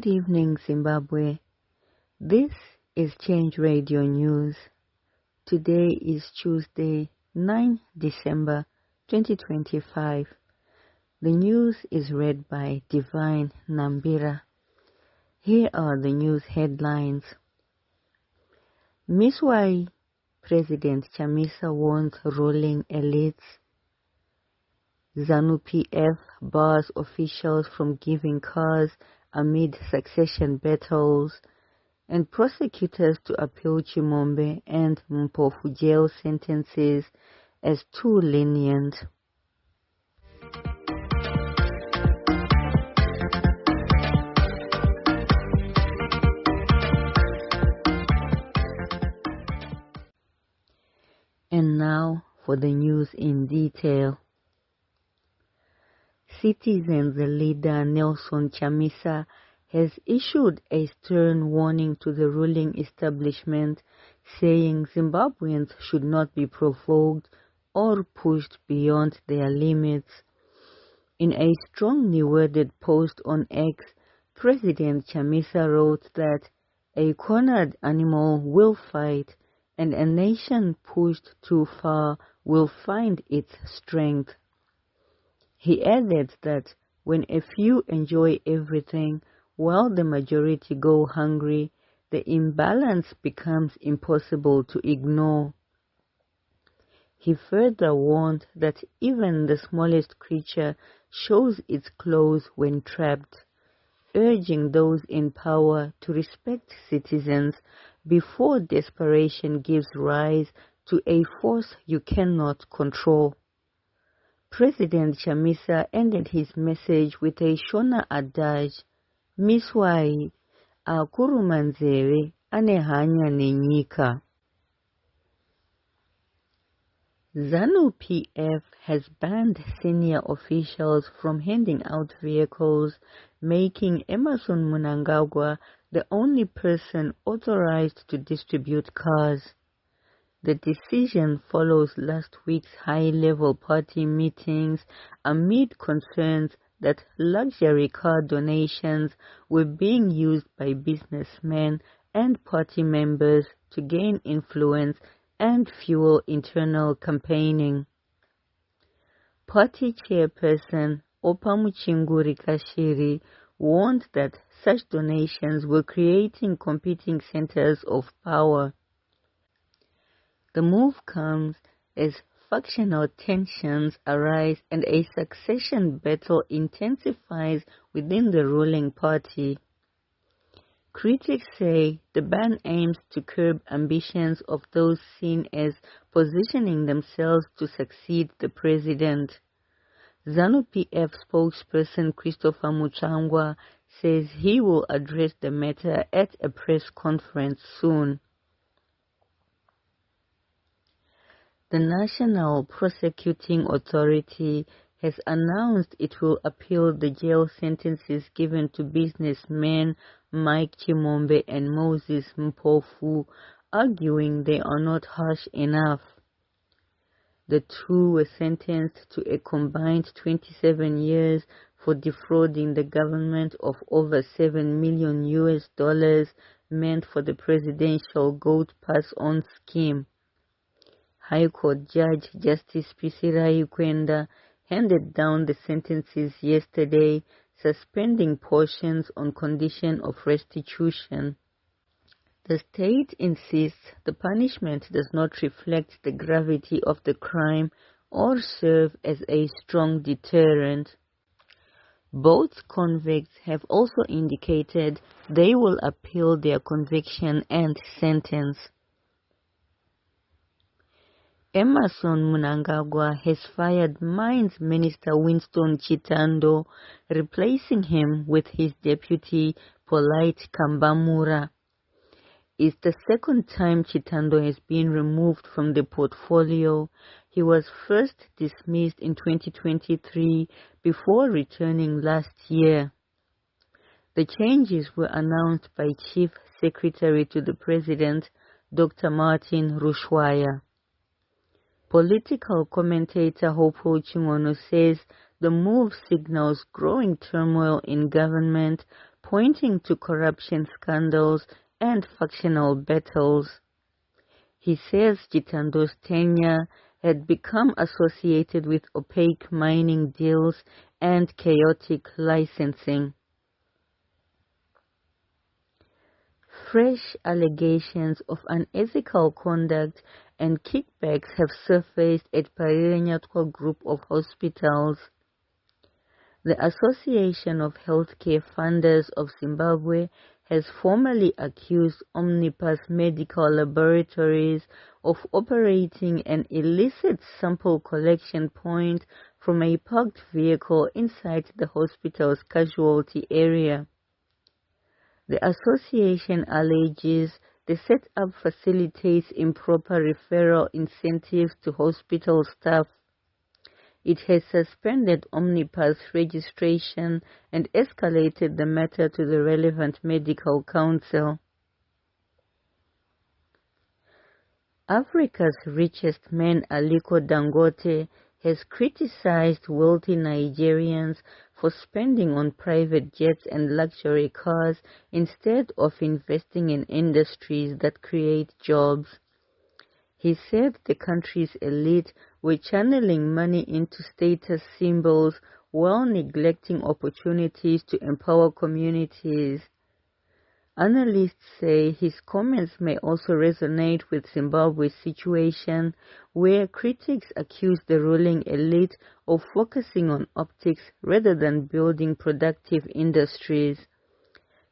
evening, Zimbabwe. This is Change Radio News. Today is Tuesday, 9 December 2025. The news is read by Divine Nambira. Here are the news headlines. Miswai President Chamisa warns ruling elites. Zanu PF bars officials from giving cars amid succession battles, and prosecutors to appeal Chimombe and Mpofu jail sentences as too lenient. And now for the news in detail. Citizens leader Nelson Chamisa has issued a stern warning to the ruling establishment, saying Zimbabweans should not be provoked or pushed beyond their limits. In a strongly worded post on X, President Chamisa wrote that a cornered animal will fight, and a nation pushed too far will find its strength. He added that when a few enjoy everything while the majority go hungry, the imbalance becomes impossible to ignore. He further warned that even the smallest creature shows its claws when trapped, urging those in power to respect citizens before desperation gives rise to a force you cannot control. President Chamisa ended his message with a Shona adage, Miswai, akurumanzeve anehanya nenyika. Zanu PF has banned senior officials from handing out vehicles, making Emmerson Mnangagwa the only person authorized to distribute cars. The decision follows last week's high-level party meetings amid concerns that luxury car donations were being used by businessmen and party members to gain influence and fuel internal campaigning. Party chairperson Opamuchinguri Kashiri warned that such donations were creating competing centers of power. The move comes as factional tensions arise and a succession battle intensifies within the ruling party. Critics say the ban aims to curb ambitions of those seen as positioning themselves to succeed the president. ZANU PF spokesperson Christopher Muchangwa says he will address the matter at a press conference soon. The National Prosecuting Authority has announced it will appeal the jail sentences given to businessmen Mike Chimombe and Moses Mpofu, arguing they are not harsh enough. The two were sentenced to a combined 27 years for defrauding the government of over $7 million meant for the presidential gold pass-on scheme. High Court Judge Justice Pisirai Kwenda handed down the sentences yesterday, suspending portions on condition of restitution. The state insists the punishment does not reflect the gravity of the crime or serve as a strong deterrent. Both convicts have also indicated they will appeal their conviction and sentence. Emmerson Mnangagwa has fired Mines Minister Winston Chitando, replacing him with his deputy Polite Kambamura. It's the second time Chitando has been removed from the portfolio. He was first dismissed in 2023 before returning last year. The changes were announced by Chief Secretary to the President, Dr. Martin Rushwaya. Political commentator Hopo Chingono says the move signals growing turmoil in government, pointing to corruption scandals and factional battles. He says Chitando's tenure had become associated with opaque mining deals and chaotic licensing. Fresh allegations of unethical conduct and kickbacks have surfaced at Parirenyatwa Group of Hospitals. The Association of Healthcare Funders of Zimbabwe has formally accused Omnipus Medical Laboratories of operating an illicit sample collection point from a parked vehicle inside the hospital's casualty area. The association alleges the setup facilitates improper referral incentives to hospital staff. It has suspended Omnipus registration and escalated the matter to the relevant medical council. Africa's richest man, Aliko Dangote, has criticized wealthy Nigerians for spending on private jets and luxury cars instead of investing in industries that create jobs. He said the country's elite were channeling money into status symbols while neglecting opportunities to empower communities. Analysts say his comments may also resonate with Zimbabwe's situation, where critics accuse the ruling elite of focusing on optics rather than building productive industries.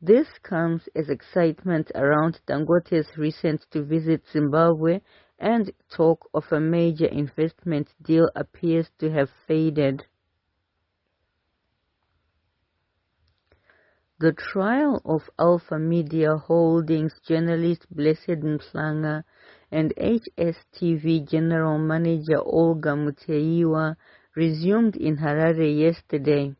This comes as excitement around Dangote's recent to visit Zimbabwe and talk of a major investment deal appears to have faded. The trial of Alpha Media Holdings journalist Blessed Mhlanga and HSTV General Manager Olga Muteiwa resumed in Harare yesterday.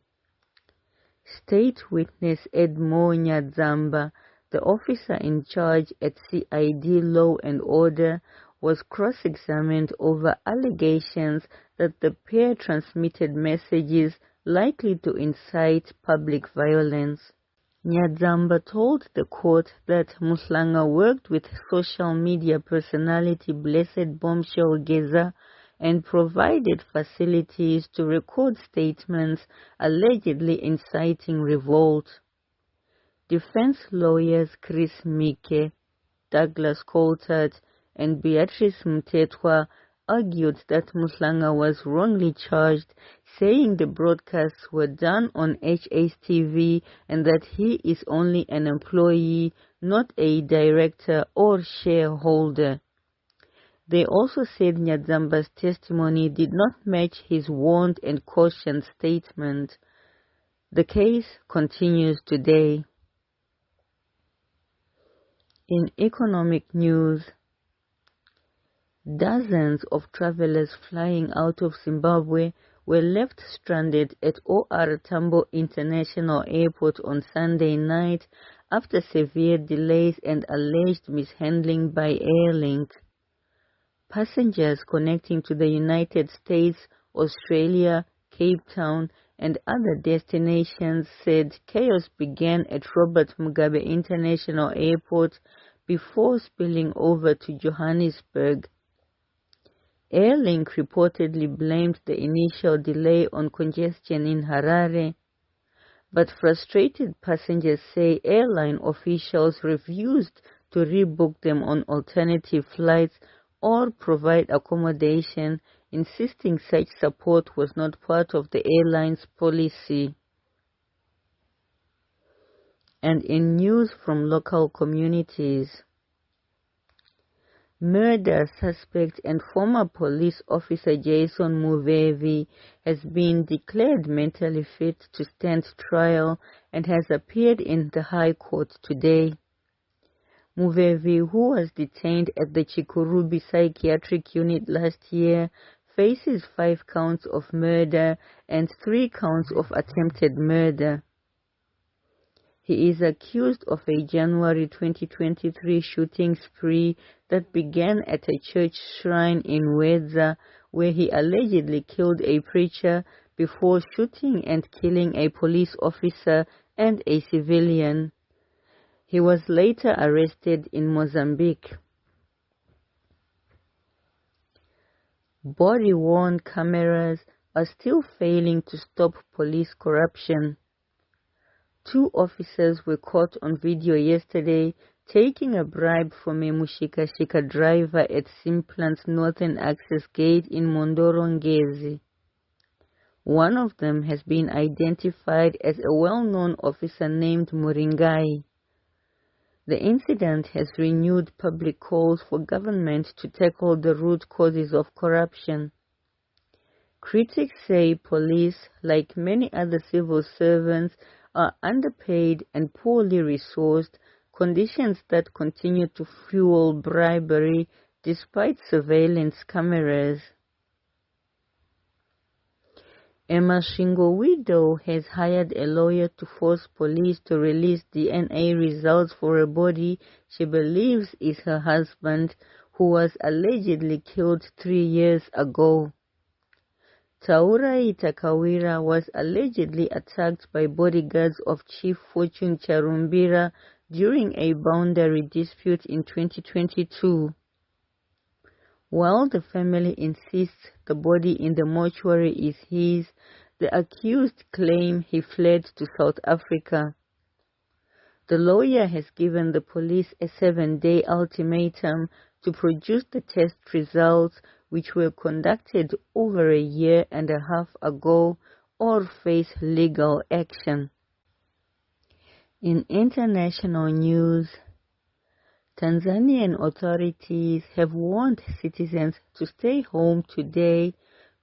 State witness Edmo Nyadzamba, the officer in charge at CID Law and Order, was cross-examined over allegations that the pair transmitted messages likely to incite public violence. Nyadzamba told the court that Mhlanga worked with social media personality Blessed Bombshell Geza and provided facilities to record statements allegedly inciting revolt. Defense lawyers Chris Mike, Douglas Coulthard, and Beatrice Mtetwa argued that Mhlanga was wrongly charged, saying the broadcasts were done on HSTV and that he is only an employee, not a director or shareholder. They also said Nyadzamba's testimony did not match his warned and cautioned statement. The case continues today. In economic news, dozens of travelers flying out of Zimbabwe were left stranded at OR Tambo International Airport on Sunday night after severe delays and alleged mishandling by Airlink. Passengers connecting to the United States, Australia, Cape Town, and other destinations said chaos began at Robert Mugabe International Airport before spilling over to Johannesburg. Airlink reportedly blamed the initial delay on congestion in Harare, but frustrated passengers say airline officials refused to rebook them on alternative flights or provide accommodation, insisting such support was not part of the airline's policy. And in news from local communities, murder suspect and former police officer Jason Muvevi has been declared mentally fit to stand trial and has appeared in the High Court today. Muvevi, who was detained at the Chikurubi Psychiatric Unit last year, faces 5 counts of murder and 3 counts of attempted murder. He is accused of a January 2023 shooting spree that began at a church shrine in Wedza, where he allegedly killed a preacher before shooting and killing a police officer and a civilian. He was later arrested in Mozambique. Body-worn cameras are still failing to stop police corruption. 2 officers were caught on video yesterday taking a bribe from a Mushikashika driver at Simplant's Northern Access Gate in Mondorongezi. One of them has been identified as a well-known officer named Muringai. The incident has renewed public calls for government to tackle the root causes of corruption. Critics say police, like many other civil servants, are underpaid and poorly resourced, conditions that continue to fuel bribery despite surveillance cameras. Emma Shingo-Widow has hired a lawyer to force police to release DNA results for a body she believes is her husband, who was allegedly killed 3 years ago. Taurai Takawira was allegedly attacked by bodyguards of Chief Fortune Charumbira during a boundary dispute in 2022. While the family insists the body in the mortuary is his, the accused claim he fled to South Africa. The lawyer has given the police a 7-day ultimatum to produce the test results, which were conducted over a year and a half ago, or face legal action. In international news, Tanzanian authorities have warned citizens to stay home today,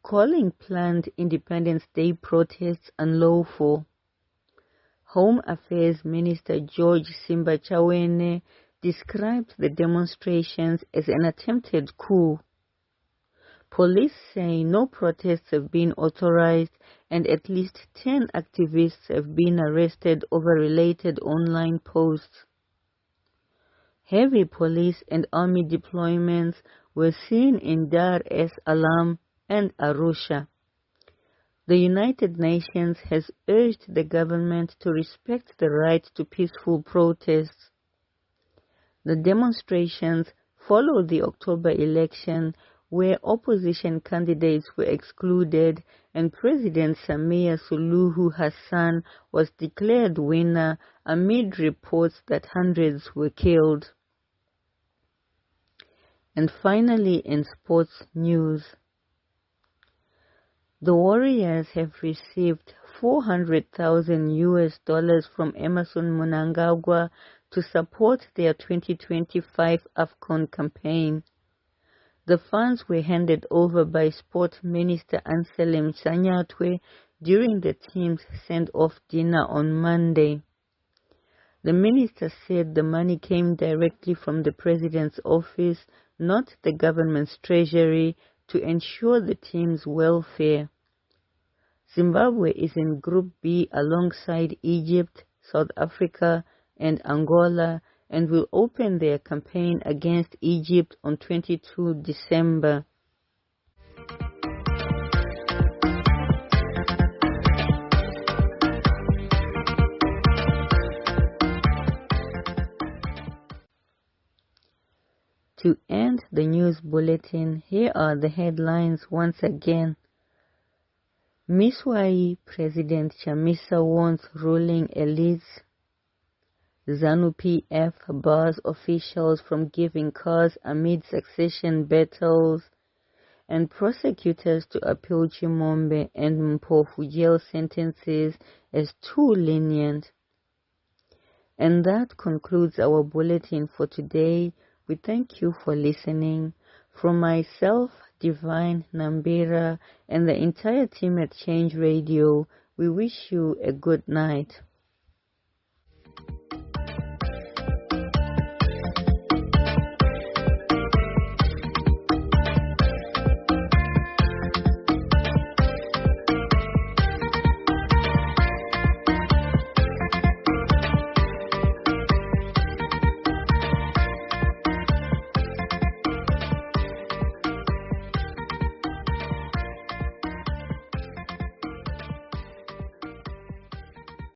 calling planned Independence Day protests unlawful. Home Affairs Minister George Simbachawene described the demonstrations as an attempted coup. Police say no protests have been authorized and at least 10 activists have been arrested over related online posts. Heavy police and army deployments were seen in Dar es Salaam and Arusha. The United Nations has urged the government to respect the right to peaceful protests. The demonstrations follow the October election, where opposition candidates were excluded and President Samia Suluhu Hassan was declared winner amid reports that hundreds were killed. And finally, in sports news, the Warriors have received $400,000 from Emerson Mnangagwa to support their 2025 AFCON campaign. The funds were handed over by Sport Minister Anselm Sanyatwe during the team's send-off dinner on Monday. The minister said the money came directly from the president's office, not the government's treasury, to ensure the team's welfare. Zimbabwe is in Group B alongside Egypt, South Africa, and Angola, and will open their campaign against Egypt on 22 December. To end the news bulletin, here are the headlines once again. Miswai President Chamisa warns ruling elites. Zanu PF bars officials from giving cars amid succession battles, and prosecutors to appeal Chimombe and Mpofu jail sentences as too lenient. And that concludes our bulletin for today. We thank you for listening. From myself, Divine Nambira, and the entire team at Change Radio, we wish you a good night.